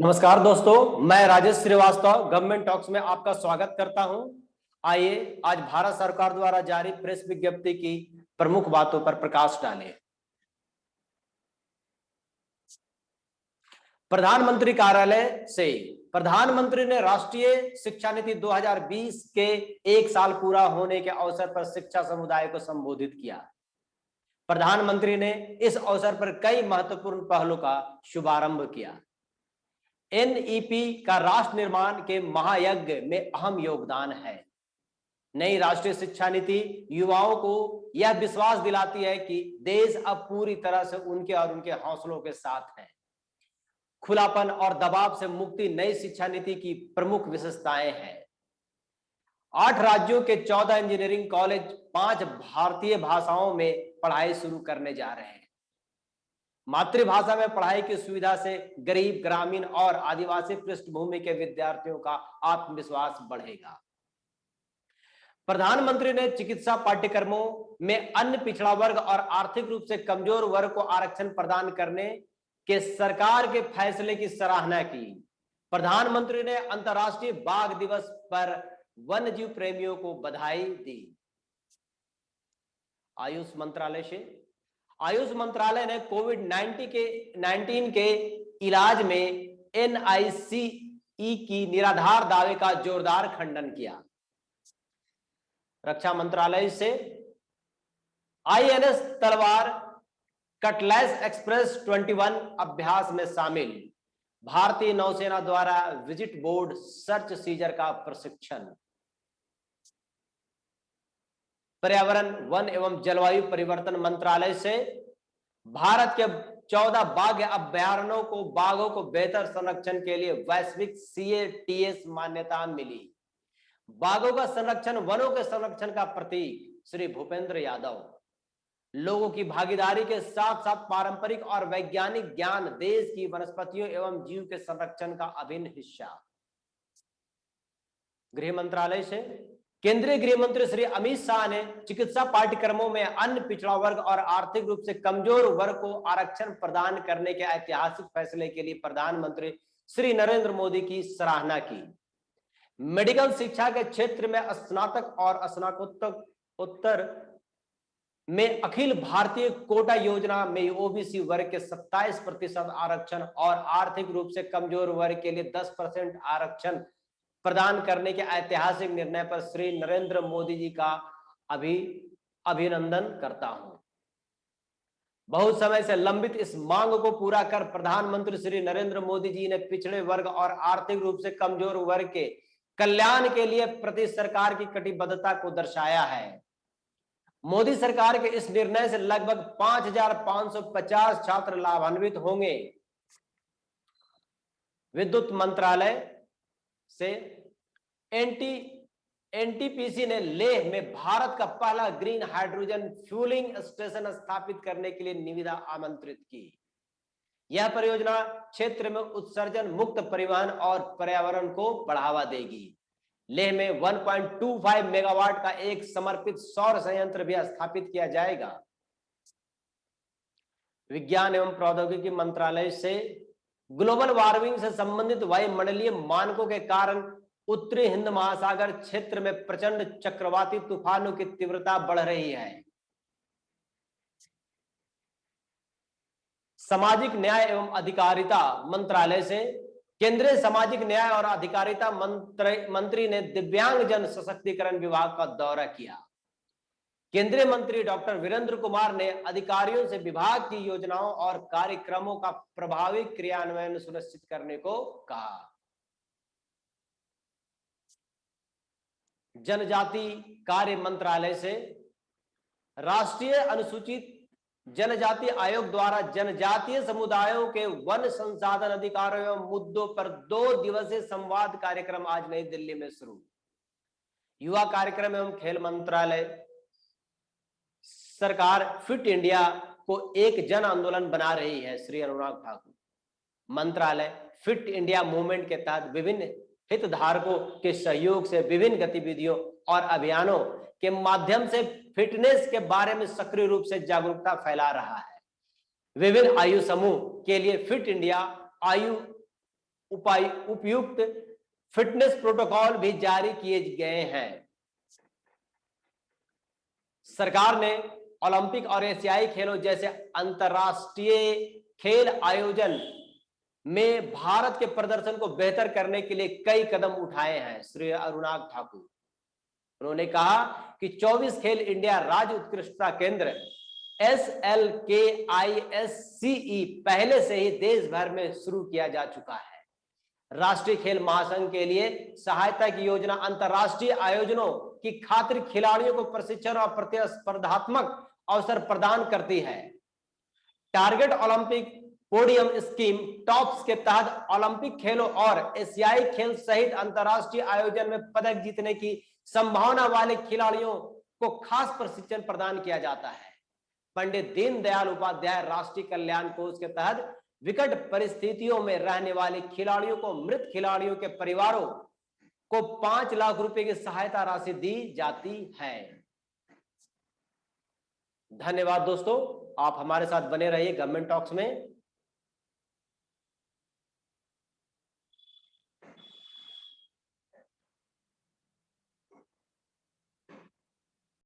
नमस्कार दोस्तों, मैं राजेश श्रीवास्तव गवर्नमेंट टॉक्स में आपका स्वागत करता हूं। आइए आज भारत सरकार द्वारा जारी प्रेस विज्ञप्ति की प्रमुख बातों पर प्रकाश डालें। प्रधानमंत्री कार्यालय से प्रधानमंत्री ने राष्ट्रीय शिक्षा नीति 2020 के एक साल पूरा होने के अवसर पर शिक्षा समुदाय को संबोधित किया। प्रधानमंत्री ने इस अवसर पर कई महत्वपूर्ण पहलों का शुभारंभ किया। एनईपी का राष्ट्र निर्माण के महायज्ञ में अहम योगदान है। नई राष्ट्रीय शिक्षा नीति युवाओं को यह विश्वास दिलाती है कि देश अब पूरी तरह से उनके और उनके हौसलों के साथ है। खुलापन और दबाव से मुक्ति नई शिक्षा नीति की प्रमुख विशेषताएं हैं। 8 राज्यों के 14 इंजीनियरिंग कॉलेज 5 भारतीय भाषाओं में पढ़ाई शुरू करने जा रहे हैं। मातृभाषा में पढ़ाई की सुविधा से गरीब, ग्रामीण और आदिवासी पृष्ठभूमि के विद्यार्थियों का आत्मविश्वास बढ़ेगा। प्रधानमंत्री ने चिकित्सा पाठ्यक्रमों में अन्य पिछड़ा वर्ग और आर्थिक रूप से कमजोर वर्ग को आरक्षण प्रदान करने के सरकार के फैसले की सराहना की। प्रधानमंत्री ने अंतर्राष्ट्रीय बाघ दिवस पर वन्यजीव प्रेमियों को बधाई दी। आयुष मंत्रालय ने कोविड-19 के इलाज में NICE की निराधार दावे का जोरदार खंडन किया। रक्षा मंत्रालय से INS तलवार कटलेस एक्सप्रेस 21 अभ्यास में शामिल। भारतीय नौसेना द्वारा विजिट बोर्ड सर्च सीजर का प्रशिक्षण। पर्यावरण, वन एवं जलवायु परिवर्तन मंत्रालय से भारत के 14 बाघ अभयारण्यों को बाघों को बेहतर संरक्षण के लिए वैश्विक CATS मान्यता मिली। बाघों का संरक्षण वनों के संरक्षण का प्रतीक। श्री भूपेंद्र यादव। लोगों की भागीदारी के साथ साथ पारंपरिक और वैज्ञानिक ज्ञान देश की वनस्पतियों एवं जीव के संरक्षण का अभिन्न हिस्सा। गृह मंत्रालय से केंद्रीय गृह मंत्री श्री अमित शाह ने चिकित्सा पाठ्यक्रमों में अन्य पिछड़ा वर्ग और आर्थिक रूप से कमजोर वर्ग को आरक्षण प्रदान करने के ऐतिहासिक फैसले के लिए प्रधानमंत्री श्री नरेंद्र मोदी की सराहना की। मेडिकल शिक्षा के क्षेत्र में स्नातक और स्नातकोत्तर में अखिल भारतीय कोटा योजना में OBC वर्ग के 27% आरक्षण और आर्थिक रूप से कमजोर वर्ग के लिए 10% आरक्षण प्रदान करने के ऐतिहासिक निर्णय पर श्री नरेंद्र मोदी जी का अभिनंदन करता हूं। बहुत समय से लंबित इस मांग को पूरा कर प्रधानमंत्री श्री नरेंद्र मोदी जी ने पिछड़े वर्ग और आर्थिक रूप से कमजोर वर्ग के कल्याण के लिए प्रदेश सरकार की कटिबद्धता को दर्शाया है। मोदी सरकार के इस निर्णय से लगभग 5,550 छात्र लाभान्वित होंगे। विद्युत मंत्रालय से NTPC ने लेह में भारत का पहला ग्रीन हाइड्रोजन फ्यूलिंग स्टेशन स्थापित करने के लिए निविदा आमंत्रित की। यह परियोजना क्षेत्र में उत्सर्जन मुक्त परिवहन और पर्यावरण को बढ़ावा देगी। लेह में 1.25 मेगावाट का एक समर्पित सौर संयंत्र भी स्थापित किया जाएगा। विज्ञान एवं प्रौद्योगिकी मंत्रालय से ग्लोबल वार्मिंग से संबंधित वायुमंडलीय मानकों के कारण उत्तरी हिंद महासागर क्षेत्र में प्रचंड चक्रवाती तूफानों की तीव्रता बढ़ रही है। सामाजिक न्याय एवं अधिकारिता मंत्रालय से केंद्रीय सामाजिक न्याय और अधिकारिता मंत्री ने दिव्यांग जन सशक्तिकरण विभाग का दौरा किया। केंद्रीय मंत्री डॉक्टर वीरेंद्र कुमार ने अधिकारियों से विभाग की योजनाओं और कार्यक्रमों का प्रभावी क्रियान्वयन सुनिश्चित करने को कहा। जनजाति कार्य मंत्रालय से राष्ट्रीय अनुसूचित जनजाति आयोग द्वारा जनजातीय समुदायों के वन संसाधन अधिकारों एवं मुद्दों पर 2 दिवसीय संवाद कार्यक्रम आज नई दिल्ली में शुरू। युवा कार्यक्रम एवं खेल मंत्रालय सरकार फिट इंडिया को एक जन आंदोलन बना रही है। श्री अनुराग ठाकुर। मंत्रालय फिट इंडिया मूवमेंट के तहत विभिन्न हितधारकों के सहयोग से विभिन्न गतिविधियों और अभियानों के माध्यम से फिटनेस के बारे में सक्रिय रूप से जागरूकता फैला रहा है। विभिन्न आयु समूह के लिए फिट इंडिया आयु उपयुक्त फिटनेस प्रोटोकॉल भी जारी किए गए हैं। सरकार ने ओलंपिक और एशियाई खेलों जैसे अंतरराष्ट्रीय खेल आयोजन में भारत के प्रदर्शन को बेहतर करने के लिए कई कदम उठाए हैं। श्री अनुराग ठाकुर, उन्होंने कहा कि 24 खेल इंडिया राज्य उत्कृष्टता केंद्र SLKISCE पहले से ही देश भर में शुरू किया जा चुका है। राष्ट्रीय खेल महासंघ के लिए सहायता की योजना अंतरराष्ट्रीय आयोजनों की खातिर खिलाड़ियों को प्रशिक्षण और प्रतिस्पर्धात्मक अवसर प्रदान करती है। Target Olympic podium scheme tops के तहत ओलंपिक खेलों और एशियाई खेल सहित अंतरराष्ट्रीय आयोजन में पदक जीतने की संभावना वाले खिलाड़ियों को खास प्रशिक्षण प्रदान किया जाता है। पंडित दीनदयाल उपाध्याय राष्ट्रीय कल्याण कोष के तहत विकट परिस्थितियों में रहने वाले खिलाड़ियों को, मृत खिलाड़ियों के परिवारों को 5 लाख रुपए की सहायता राशि दी जाती है। धन्यवाद दोस्तों, आप हमारे साथ बने रहिए गवर्नमेंट टॉक्स में।